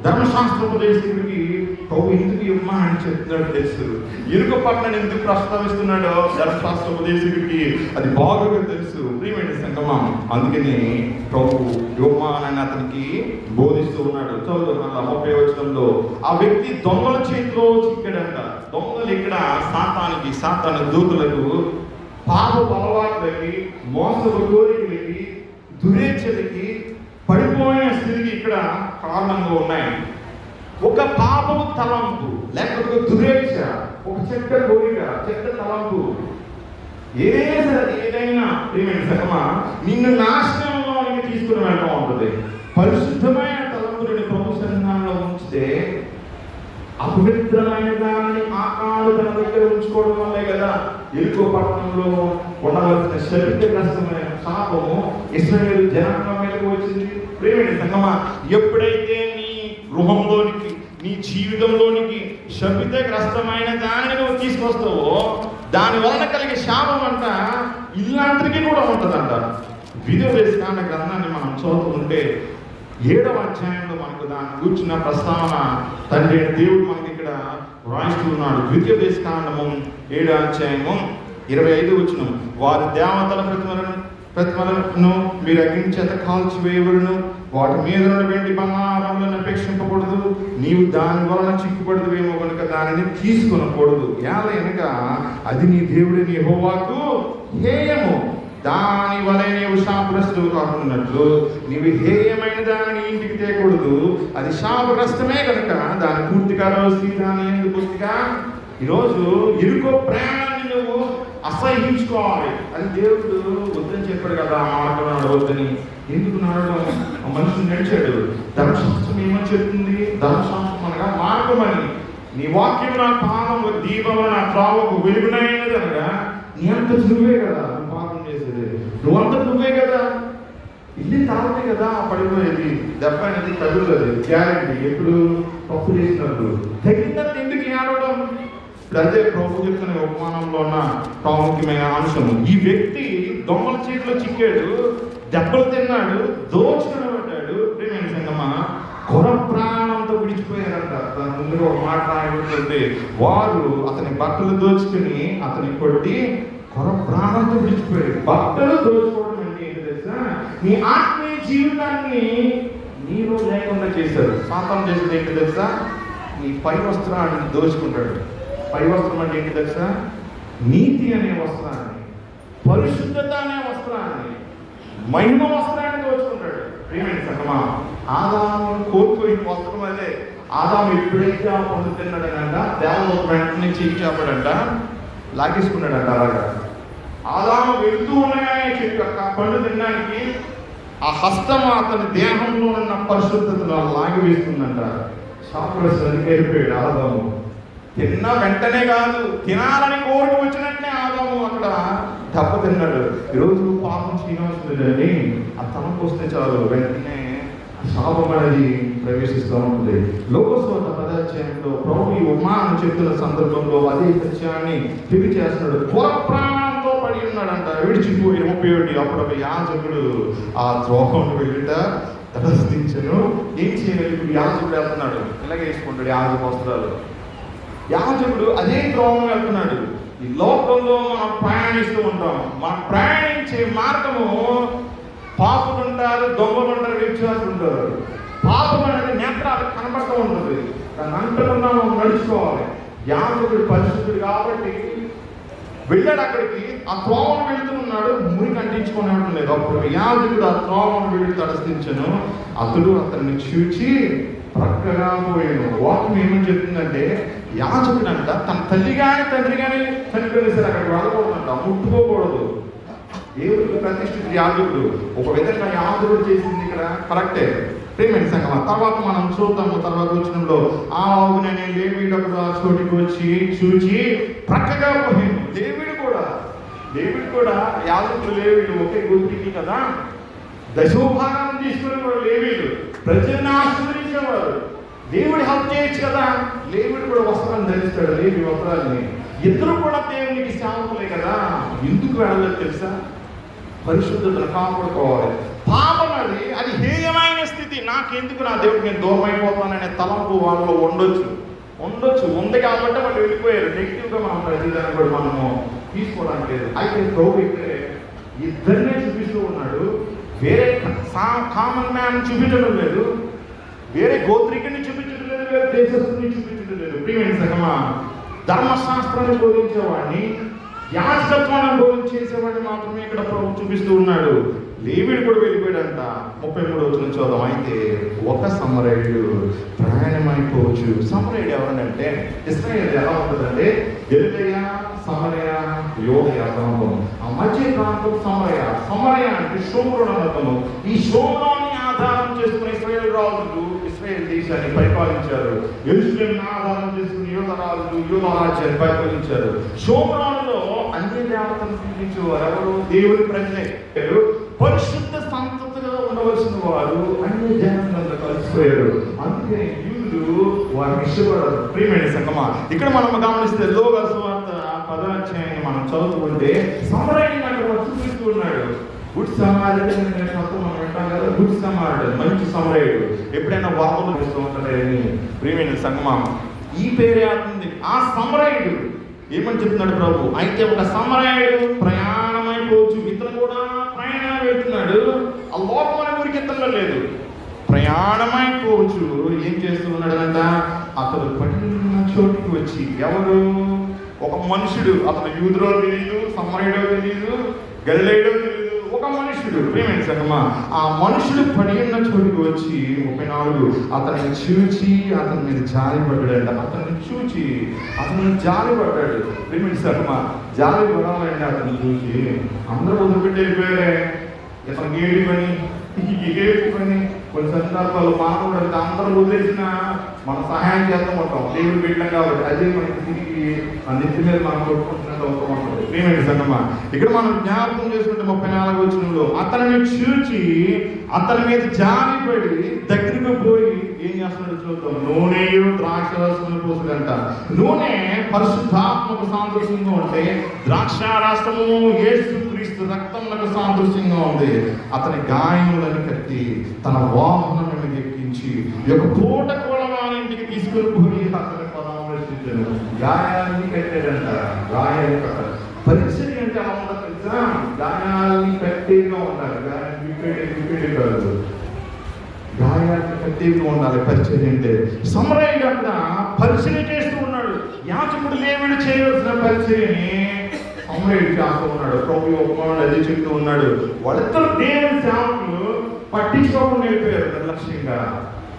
A: ధర్మశాస్త్రోపదేశకుడికి ప్రభు ఎందుకు ఇమ్మా అని చెప్తున్నాడు తెలుసు. యెరికో పట్టణాన్ని ఎందుకు ప్రస్తావిస్తున్నాడో ధర్మశాస్త్రోపదేశకుడికి అది బాగా తెలుసు. ప్రియమైన సంగమా, అందుకని ప్రభు యోమ్మా అని అతనికి బోధిస్తూ ఉన్నాడు. చదువు 30వ వచనంలో, ఆ వ్యక్తి దొంగల చేతిలో చిక్కాడంట. దొంగలు ఇక్కడ సాతాను దూతలకు, పాప అలవాట్లకి, మోసపు కోరికలకి, దురేచ్ఛలకి, పడిపోయిన స్థితికి ఇక్కడ కారణంగా ఉన్నాయి. ఒక పాపము తలంపు, లేకపోతే ఒక దురేచ్ఛ, ఒక చెడ్డ కోరిక, చెడ్డ తలంపు, ఏదైనా ప్రియమైన సంగమా నిన్ను నాశనంలోనికి తీసుకుని వెళ్తూ ఉంటుంది. పరిశుద్ధమైన తలంపులని ప్రభు సన్నిధానంలో ఉంచితే అపవిత్రమైన దాన్ని ఆకాలు తన దగ్గర ఉంచుకోవడం వల్లే కదా యెరికో పట్టణంలో ఉండవలసిన శపితగ్రస్తమైన శాపము ఇశ్రాయేలు జనాంగం మీదకి వచ్చింది. ప్రియమైన సంగమా, ఎప్పుడైతే నీ గృహంలోనికి, నీ జీవితంలోనికి శపితగ్రస్తమైన దానిని నువ్వు తీసుకొస్తావో దాని వలన కలిగే శాపం అంట ఇల్లందరికీ కూడా ఉంటుందంట. ద్వితీయోపదేశకాండ గ్రంథాన్ని మనం చదువుతుంటే 7వ అధ్యాయంలో మనకు దాన్ని కూర్చున్న ప్రస్తావన తండ్రి దేవుడు మనకి ఇక్కడ వ్రాయిస్తూ ఉన్నాడు. ద్వితీయోపదేశకాండము 7వ అధ్యాయము 25వ వచనం, వారి దేవతల ప్రతిమలను మీరు అగ్ని చేత కాల్చివేయవలను, వాటి మీద వెండి బంగారములను అపేక్షింపకూడదు, నీవు దాని వలన చిక్కుపడదువేమో కనుక దానిని తీసుకొనకూడదు. ఏలయనగా అది నీ దేవుడిని యెహోవాకు హేయము, దాని వలె నీవు శాపగ్రస్తుడు కాకున్నట్లు నీవు హేయమైన దానిని ఇంటికి తేకూడదు. అది శాపగ్రస్తమే కనుక దాని పూర్తిగా రోజు దాని ఎందుకు పూర్తిగా. ఈరోజు యెరికో ప్రయాణాన్ని నువ్వు అసహించుకోవాలి. అది దేవుడు వద్దని చెప్పాడు కదా, ఆ మార్గంలో నడవద్దని. ఎందుకు నడవడం? ఆ మనుషులు నడిచాడు. ధర్మశాస్త్రం ఏమని చెప్తుంది? ధర్మశాస్త్రం అనగా మార్గం అని. నీ వాక్యం నా పాదము, దీపము నా త్రోవకు వెలుగునైనది అనగా నీ అంత నువ్వే కదా నువ్వు పాపం చేసేది, నువ్వంత నువ్వే కదా. ఇల్లు తాగితే కదా పడిపోయేది, దెబ్బ అనేది తగులుతుంది గ్యారెంటీ. ఎప్పుడు తప్పు చేసినప్పుడు తగినంత ఎందుకు ఏడవడం? అదే ప్రభు చెప్తున్న ఉపమానంలో ఉన్న ప్రాముఖ్యమైన అంశము. ఈ వ్యక్తి దొంగల చేతిలో చిక్కాడు, దెబ్బలు తిన్నాడు, దోచుకుని పడ్డాడు. ప్రియమైన సంగమా, కొర ప్రాణంతో విడిచిపోయారంట. దాని ముందుగా ఒక మాట రాయబడుతుంది, వారు అతని బట్టలు దోచుకుని అతని కొట్టి కొర ప్రాణంతో విడిచిపోయాడు. బట్టలు దోచుకోవడం అంటే ఏంటి తెలుసా? నీ ఆత్మీయ జీవితాన్ని నీలో లేకుండా చేశారు. సాతాను చేసేది ఏంటి తెలుసా? నీ పై వస్త్రాన్ని దోచుకుంటాడు. పై వస్త్రం అంటే ఏంటి తెలుసా? నీతి అనే వస్త్రాన్ని, పరిశుద్ధత అనే వస్త్రాన్ని, మహిమ వస్త్రాన్ని దోచుకుంటాడు. ప్రియమైన సంగమా, ఆదాము కోల్పోయిన వస్త్రం అదే. ఆదాము ఎప్పుడైతే ఆ పండు తిన్నాడనంట, దేవుడు వెంటనే చేయి చాపాడంట, లాగేసుకున్నాడంట. అలాగా ఆదాము వెళ్తూ ఉండగానే పండు తినడానికి ఆ హస్తం అతని దేహంలో ఉన్న పరిశుద్ధతను లాగి వేస్తుందంట. శాపగ్రస్తునికి వెళ్ళిపోయాడు ఆదాము. తిన్న వెంటనే కాదు, తినాలని కోరిక వచ్చినట్టే ఆదాము అక్కడ దెబ్బ తిన్నాడు. ఈరోజు పాపం శ్రీనివాసుని ఆ తనకు వస్తే చాలు వెంటనే శాపం అనేది ప్రవేశిస్తూ ఉంటుంది. లోకస్వార్త 10వ అధ్యాయంలో ప్రభు ఈ ఉపమానం చెప్తున్న సందర్భంలో అదే సత్యాన్ని తిరిగి చేస్తున్నాడు. ఘోర ప్రాణంతో పడి ఉన్నాడంట, విడిచిపోయి 31. అప్పుడు ఒక యాజకుడు ఆ ద్రోహం వెళ్ళిట తటస్థించను. ఏం చేయాలి? ఇప్పుడు యాజకుడు వెళ్తున్నాడు, ఇలాగే వేసుకుంటాడు యాజక వస్త్రాలు. యాజకుడు అదే ద్రోహం వెళ్తున్నాడు. ఈ లోకంలో మనం ప్రయాణిస్తూ ఉంటాం. మనం ప్రయాణించే మార్గము పాపులు ఉంటారు, దొంగలు ఉంటారు, వ్యభిచారులు ఉంటారు. పాపం అనేది నేత్రాలకు కనబడుతూ ఉంటుంది, దాన్ని అంటకుండా మనం నడుచుకోవాలి. యాజకుడు పరిశుద్ధుడు కాబట్టి వెళ్ళాడు అక్కడికి. ఆ త్రోవను వెళుతూ ఉన్నాడు, మురికి అంటించుకునే లేదు. అప్పుడు యాజకుడు ఆ త్రోవను వెళ్ళి తటస్థించను. అతడు అతన్ని చూచి ప్రక్కగా పోయాను. వాక్యం ఏమని చెప్తుందంటే, యాజకుడు అంట తన తల్లి కానీ తండ్రి కానీ చనిపోయిన సరే అక్కడికి వెళ్ళకూడదంట, ముట్టుకోకూడదు. దేవుడికి ప్రతిష్ఠిత యాజకుడు. ఒక విధంగా యాజకుడు చేసింది ఇక్కడ కరెక్టే, ప్రేమైన సంగమా. తర్వాత మనం చూద్దాము తర్వాత వచ్చినంలో ఆ అవునని లేవీడు ఆ చోటికి వచ్చి చూచి ప్రక్కగా పోయాను. దేవుడు కూడా యాజకుడు లేవీడు ఒకే గోత్రికి కదా, దశోభాగం తీసుకుని కూడా లేవీడు ప్రజలను ఆశీర్వదించేవారు. దేవుడు హెల్ప్ చేయొచ్చు కదా, లేవీడు కూడా వస్త్రాన్ని ధరిస్తాడు, లేవి వస్త్రాన్ని. ఇద్దరు కూడా దేవునికి సేవకులే కదా, ఎందుకు వెళ్ళలేదు తెలుసా? పరిశుద్ధతను కాపాడుకోవాలి. పాపం అది హేయమైన స్థితి. నాకెందుకు, నా దేవుడికి నేను దూరం అయిపోతాననే తలంపు వాళ్ళలో ఉండొచ్చు. ఉంది కాబట్టి వాళ్ళు వెళ్ళిపోయారు. నెగిటివ్గా మనం ప్రతిదాన్ని కూడా మనము తీసుకోవడానికి లేదు. అయితే ప్రభు ఇక్కడ ఇద్దరినే చూపిస్తూ ఉన్నాడు. వేరే కామన్ మ్యాన్ చూపించడం లేదు, వేరే గోత్రికుని చూపించడం లేదు, వేరే దేశస్తుని చూపించడం లేదు. ప్రియమైన సంగమా, ధర్మశాస్త్రాన్ని బోధించేవాడిని, యాజకత్వాన్ని బోధించేసేవాడిని మాత్రమే ఇక్కడ ప్రభు చూపిస్తూ ఉన్నాడు. లేవీడు కూడా వెళ్ళిపోయాడంట. 33వ వచనం చూద్దాం. అయితే ఒక సమరయుడు ప్రయాణమైపోవచ్చు. సమరయుడు ఎవరనంటే, ఇశ్రాయేలు ఎలా ఉంటుందంటే గలిలయ, సమరయ, యోదయ ప్రాంతం, ఆ మధ్య ప్రాంతం సమరయ అంటే షోమ్రోన్ అన్నతను. ఈ షోమ్రోన్ని ఆధారం చేసుకుని ఇశ్రాయేలు రాజులు ఇశ్రాయేల్ దేశాన్ని పరిపాలించారు. యెరూషలేమును ఆధారం చేసుకుని యూదా రాజులు యూదా రాజ్యాన్ని పరిపాలించారు. షోమ్రోనులో అన్ని దేవతలను పూజించేవారు. ఎవరు? దేవుని ప్రజలే. పరిశుద్ధ సంతతిగా ఉండవలసిన వారు అన్ని జనాలంతా కలిసిపోయారు. అందుకే యూదులు వారిని ఇష్టపడరు. ప్రియమైన సంగమా, ఇక్కడ మనం గమనిస్తే లోకాసు సువార్త 10వ అధ్యాయాన్ని మనం చదువుకుంటే సమరయుని అక్కడ చూపిస్తూ ఉన్నాడు. గుడ్ సమార్యన్ అనే శబ్దం మనం వింటాం కదా, గుడ్ సమార్యన్, మంచి సమరయుడు. ఎప్పుడైనా వార్తలు వస్తూ ఉంటారని ప్రియమైన సంగమా, ఈ పేరే అవుతుంది. ఆ సమరయుడు ఏమని చెప్తున్నాడు ప్రభు? అయితే ఒక సమరయుడు ప్రయాణమైపోవచ్చు. ఇతను కూడా ప్రయాణం వెళ్తున్నాడు. ఆ లోకం అనే ఊరికి ఇతరులో లేదు, ప్రయాణమైపోవచ్చు. ఏం చేస్తూ ఉన్నాడంట? అతడు పడిన చోటుకి వచ్చి, ఎవరు? ఒక మనుషుడు. అతను యూదులో తెలియదు, సమరయుడో తెలియదు, గలిలయుడో తెలియదు, ఒక మనుషుడు. ప్రియమైన సంగమా, ఆ మనుషుడు పడి ఉన్న చోటుకి వచ్చి 34 అతన్ని చూచి అతని మీద జాలిపడ్డాడు. అతన్ని చూచి అతను జాలిపడ్డాడు. ప్రియమైన సంగమా, జాలి పడాలంటే అతన్ని చూసి అందరూ వదిలిపెట్టి వెళ్ళిపోయారే. ఇతనికి ఏడు పని కొన్ని సందర్భాలు మానవుడు అంటే అందరూ వదిలేసిన మనం సహాయం చేస్తూ ఉంటాం, దేవుడు పెట్టాం కాబట్టి. అదే మనకి తిరిగి ఆ నెత్తి మీద మనం కొట్టుకుంటున్నట్టు అవసరం ఉంటుంది. ప్రియమైన సంగమా, ఇక్కడ మనం జ్ఞాపకం చేసుకుంటే 34వ వచనంలో అతనిని చూచి అతని మీద జాలిపడి దగ్గరికి పోయి ఏం చేస్తున్నాడు చూద్దాం. నూనెయు ద్రాక్షరసము పోసుడంట. నూనె పరిశుద్ధాత్మకు సాదృశ్యంగా ఉంటే ద్రాక్షారసము యేసు క్రీస్తు రక్తములకు సాదృశ్యంగా ఉంది. అతని గాయములను కట్టి తన వాహనం మీద ఎక్కించి ఒక పూట కోలవానింటికి తీసుకుని పోయి అతని పరామర్శించాడు. గాయాన్ని కట్టాడంట. గాయాన్ని కట్టారు. పరిచర్య అంటే అలా ఉండదు తెలుసా? గాయాన్ని కట్టేగా ఉండాలి. గాయాన్ని విప్పేది కాదు, గాయాన్ని కట్టేగా ఉండాలి పరిచర్య అంటే. సమరయుడు అక్కడ పరిచర్య చేస్తూ ఉన్నాడు. యాజకుడు లేవీడు చేయవలసిన పరిచర్యని సమరయుడు చేస్తూ ఉన్నాడు. ప్రభు ఉపమానం అది చెప్తూ ఉన్నాడు. వాళ్ళిద్దరు దేవుని సేవకులు పట్టించుకోకుండా వెళ్ళిపోయారు నిర్లక్ష్యంగా.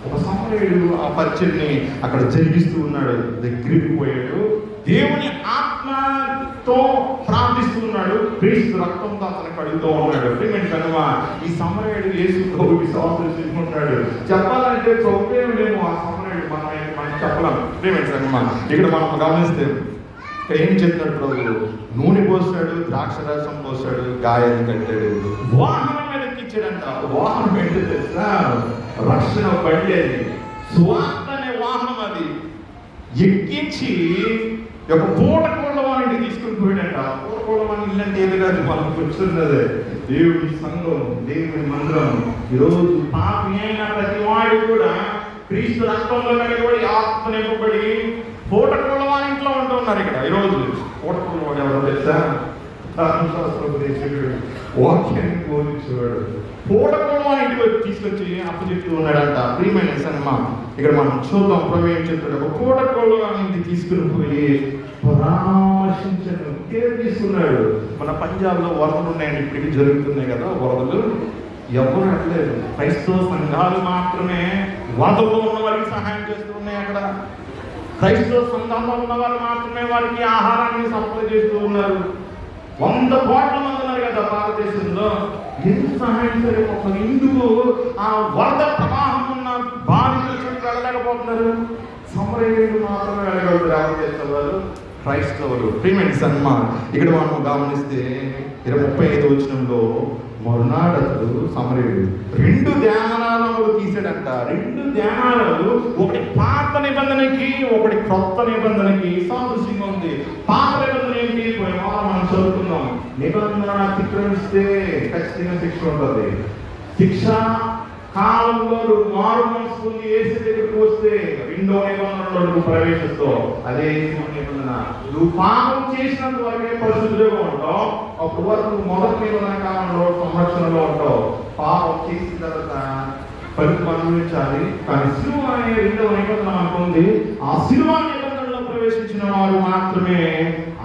A: ఒక సమరయుడు ఆ పరిచర్ని అక్కడ జరిగిస్తూ ఉన్నాడు. దగ్గరికి పోయాడు, దేవుని ఆత్మతో ప్రార్థిస్తూ ఉన్నాడు, క్రీస్తు రక్తంతో అతను కడుగుతూ ఉన్నాడు. ప్రియమైన కనుమ, ఈ సమరయుడు యేసు ప్రభువుకి సాదృశ్యంగా ఉన్నాడు. చెప్పాలంటే ప్రభువేమో ఆ సమరయుడు మన చెప్పలేం. ప్రియమైన సంగమా, ఇక్కడ మనం గమనిస్తే ఇక్కడ ఏం చెప్తాడు ప్రభు? నూనె పోస్తాడు, ద్రాక్ష రసం పోస్తాడు, గాయాలు కట్టాడు, వాహనం మీద ఎక్కించాడంట. వాహనం ఏంటో తెలుసా? రక్షణ బండి అది, సువార్త అనే వాహనం. అది ఎక్కించి ఒక పూటకోళ్ళ వాడిని తీసుకుని పోయాడంట. పూటకోళ్ళ వాడిని ఇల్లంటే ఏది కాదు, మనం కూర్చున్నదే దేవుడి సంఘం, దేవుడి మందిరం. ఈరోజు పాపి అయిన ప్రతి వాడు కూడా క్రీస్తు రక్తంలో కడిగబడి ఆత్మ నింపబడి పూటకోళ్ళ వాడి ఇంట్లో ఉంటూ ఉన్నారు. ఇక్కడ ఈరోజు పూటకోళ్ళ వాడు ఎవరో తెలుసా? ధర్మశాస్త్రోపదేశకుడు, వాక్యాన్ని బోధించేవాడు. పూటకోళ్ళ వాడి ఇంటికి తీసుకొచ్చి అప్పచెప్తూ ఉన్నాడంట. ప్రియమైన సినిమా, ఇక్కడ మనం చూద్దాం ప్రభు ఏం చెప్తాడు. ఒక పూటకోళ్ళ వాడి ఇంటికి తీసుకుని పోయి పరామర్శించను, కేర్ తీసుకున్నాడు. మన పంజాబ్లో వరదలు ఉన్నాయండి, ఇప్పటికీ జరుగుతున్నాయి కదా వరదలు. ఎవరు అట్లేదు, క్రైస్తవ సంఘాలు మాత్రమే వరదల్లో ఉన్న వారికి సహాయం చేస్తూ ఉన్నాయి. అక్కడ క్రైస్తవ సంఘంలో ఉన్న వారు మాత్రమే వారికి ఆహారాన్ని సప్లై చేస్తూ ఉన్నారు. 100 కోట్ల మంది ఉన్నారు కదా భారతదేశంలో. ఎందుకు సహాయం సరే ఒక ఎందుకు ఆ వరద ప్రవాహం ఉన్న బాధితుల చుట్టూ వెళ్ళలేకపోతున్నారు? సమరయులు మాత్రమే వెళ్ళగలుగుతారు. ఎవరు చేసేవారు? క్రైస్తవులు. ప్రియమైన సన్మా, ఇక్కడ మనం గమనిస్తే 35 వచనంలో మరునాడు అతడు సమరయుడు 2 ధ్యానాలను తీసాడంట. 2 ధ్యానాలు, ఒకటి పాత నిబంధనకి, ఒకటి క్రొత్త నిబంధనకి సాదృశ్యంగా ఉంది. పాత నిబంధన ఏంటి? మనం చదువుకున్నాం, నిబంధన అతిక్రమిస్తే ఖచ్చితంగా శిక్ష ఉంటుంది. శిక్ష కాలంలో మారు మనసు పొంది యేసు దగ్గరికి వస్తే 2వ నిబంధనలో నువ్వు ప్రవేశిస్తావు. అదే నిబంధన. నువ్వు పాపం చేసినంత వరకే పరిశుద్ధులుగా ఉంటావు. అప్పుడు వరకు నువ్వు మొదటి నిబంధన కాలంలో సంరక్షణలో ఉంటావు. పాపం చేసిన తర్వాత ఫలితం అనుభవించాలి. కానీ సిలువ అనే 2వ నిబంధన అనుకుంది. ఆ సిలువ నిబంధనలో ప్రవేశించిన వారు మాత్రమే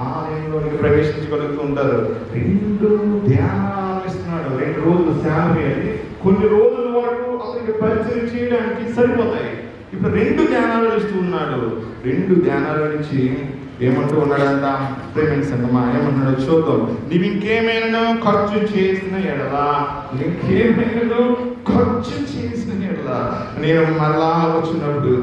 A: ఆలయంలోనికి ప్రవేశించగలుగుతూ ఉంటారు. 2 ధ్యానాలు ఇస్తున్నాడు. 2 రోజులు శాలరీ అది. కొన్ని రోజుల వరకు అతనికి పరిచయం చేయడానికి సరిపోతాయి. ఇప్పుడు 2 ధ్యానాలు ఇస్తూ ఉన్నాడు. 2 ధ్యానాల నుంచి ఏమంటూ ఉన్నాడంట? ప్రేమించ సంగమా, ఏమన్నాడు చూద్దాం. నీవు ఇంకేమైనా ఖర్చు చేసిన ఎడలా, నేను మరలా వచ్చినప్పుడు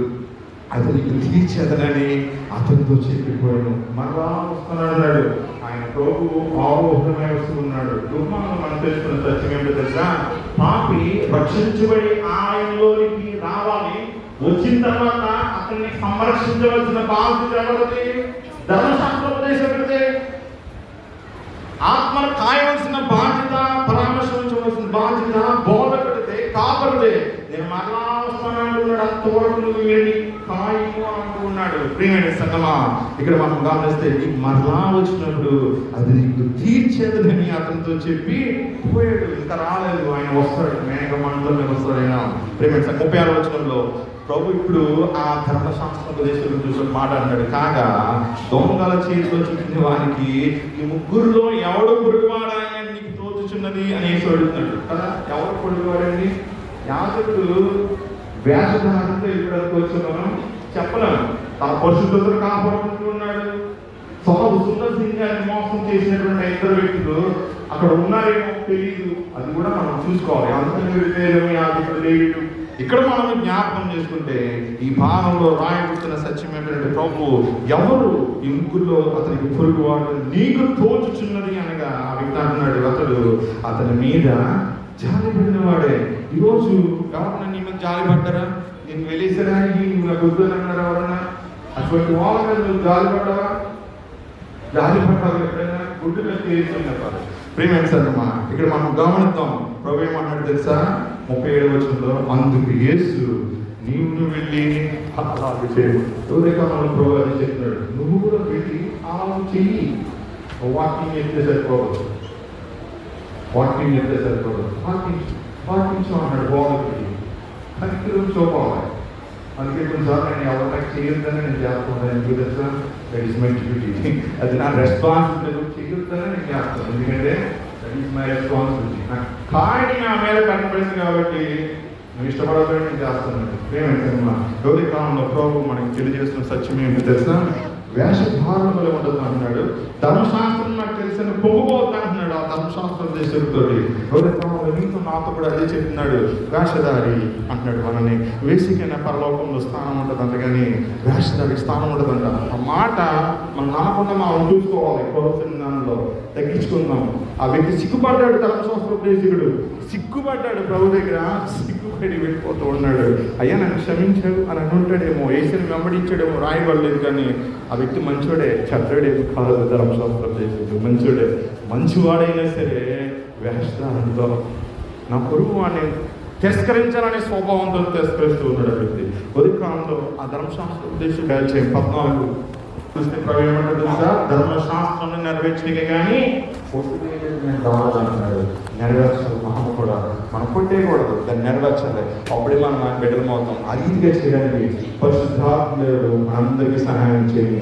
A: అతనికి తీర్చేదనని అతనితో చెప్పిపోయాను. మరలా వస్తున్నాడు అన్నాడు. ఆయన ప్రభు ఆరోహణమై వస్తున్నాడు. దుర్మార్గం మనం తెలుసుకున్న సత్యం ఏంటో తెలుసా? పాపి రక్షించబడి ఆయనలోనికి రావాలి. వచ్చిన తర్వాత అతన్ని సంరక్షించవలసిన బాధ్యత ఎవరిది? ధర్మశాస్త్రోపదేశకుడిదే. ఆత్మను కాయవలసిన బాధ్యత, పరామర్శించవలసిన బాధ్యత బోధకుడిదే, కాపరిదే. నేను మరలా వస్తానంటున్నాడు. అంతవరకు నువ్వు వెళ్ళి కాయము అంటూ ఉన్నాడు. ప్రియమైన సంగమా, ఇక్కడ మనం గమనిస్తే నీకు మరలా వచ్చినప్పుడు అది నీకు తీర్చేదని అతనితో చెప్పి పోయాడు. ఇంకా రాలేదు, ఆయన వస్తాడు. మేఘ మండలంలో వస్తాడు ఆయన. ప్రియమైన 36వ వచనంలో ప్రభు ఇప్పుడు ఆ ధర్మశాస్త్రోపదేశకుడు చూసి మాట అన్నాడు. కాగా దొంగల చేతిలో చిక్కిన వారికి ఈ ముగ్గురులో ఎవడు పొరుగువాడని నీకు తోచుచున్నది అనేసి అడుగుతున్నాడు కదా. ఎవరు పొరుగువాడండి? యాజకుడు వేషధారంతో ఇక్కడికి వచ్చి మనం చెప్పలేము. తన పరిశుద్ధతను కాపాడుకుంటూ ఉన్నాడు. సుందర్ సింగ్ గారిని మోసం చేసినటువంటి 2 వ్యక్తులు అక్కడ ఉన్నారేమో తెలియదు. అది కూడా మనం చూసుకోవాలి. అందుకని యాజకుడు లేడు. ఇక్కడ మనం జ్ఞాపకం చేసుకుంటే ఈ భాగంలో రాయబడుతున్న సత్యం ఏంటంటే ప్రభు ఎవరు ఈ ముగ్గురులో అతనికి పొరుగువాడు నీకు తోచుచున్నది అనగా ఆ వ్యక్తి అంటున్నాడు అతడు అతని మీద జాలిపడిన వాడే. ఈరోజు ఎవరన్నా నీ మీద జాలిపడ్డారా? నేను వెళ్ళేసరికి నువ్వు నాకు వద్దని అన్నారా? ఎవరన్నా అటువంటి వాళ్ళ మీద నువ్వు జాలిపడ్డావా? జాలిపడ్డావు ఎప్పుడైనా? గుడ్డు మీద చెప్పాలి. ప్రియమైన సంగమా, ఇక్కడ మనం గమనిద్దాం. ప్రభు ఏమన్నాడు తెలుసా? 37వ వచనంలో అందుకు యేసు నీవు వెళ్ళి అలాగే చేయవు. ఉదయకాలంలో ప్రభు అది చెప్తున్నాడు. నువ్వు కూడా వెళ్ళి అలా చెయ్యి. వాకింగ్ చేస్తే సరిపోదు, వాకింగ్ చేస్తే సరిపోదు, వాకింగ్ అన్నాడు. బాగుంది, కనికరం చూపాలి. అందుకే కొన్నిసార్లు నేను ఎవరైనా చేయొద్దని నేను చేస్తాను. ఎందుకు తెలుసా? That is my duty. అది నా రెస్పాన్సిబిలిటీ. చేయొద్దని నేను చేస్తాను. ఎందుకంటే దట్ ఈస్ మై రెస్పాన్సిబిలిటీ. నాకు కాడి నా మీద కనపడింది కాబట్టి నువ్వు ఇష్టపడకపోయినా నేను చేస్తాను. ఏమైనా గౌరీ కాలంలో ప్రభు మనకి తెలియజేస్తున్న సత్యం ఏంటో తెలుసా? వేషధారణలో ఉండదు అంటున్నాడు. ధర్మశాస్త్రం నాకు తెలిసిన పొంగిపోద్దు అంటున్నాడు. ఆ ధర్మశాస్త్రోపదేశకుడితో నీతో నాతో కూడా అదే చెప్తున్నాడు, వేషధారి అంటున్నాడు మనల్ని. వేసికైనా పరలోకంలో స్థానం ఉంటుంది అంతగాని వేషధారికి స్థానం ఉంటుందంట. ఆ మాట మనం నమ్మకుండా మనం చూసుకోవాలి. కోరుతున్న దానిలో తగ్గించుకుందాం. ఆ వ్యక్తి సిగ్గుపడ్డాడు, ధర్మశాస్త్రోపదేశకుడు సిగ్గుపడ్డాడు ప్రభు దగ్గర, సిగ్గుపడి వెళ్ళిపోతూ ఉన్నాడు. అయ్యా నన్ను క్షమించాడు అని అనుంటాడేమో, యేసుని వెంబడించాడేమో, రాయబడలేదు. కానీ ఆ వ్యక్తి మంచోడే, చెడ్డోడేమో కాదు. ధర్మశాస్త్రోపదేశకుడు మంచోడే. మంచివాడైనా సరే వేషధారంతో నా పొరుగు వాడిని తిరస్కరించాలనే స్వభావంతో తిరస్కరిస్తూ ఉన్నాడు ఆ వ్యక్తి. ఉదయకాలంలో ఆ ధర్మశాస్త్రోపదేశకుడు 14 చూస్తే ప్రభు ఏమంటాడు తెలుసా? ధర్మశాస్త్రం నెరవేర్చే కానీ రావాలన్నాడు. నెరవేర్చాలి. మనం కూడా మనం కొట్టేయకూడదు, దాన్ని నెరవేర్చాలి. అప్పుడే మనం ఆయన బిడ్డలం అవుతాం. ఆ రీతిగా చేయడానికి పరిశుద్ధాత్మ దేవుడు మనందరికీ సహాయం చేయండి.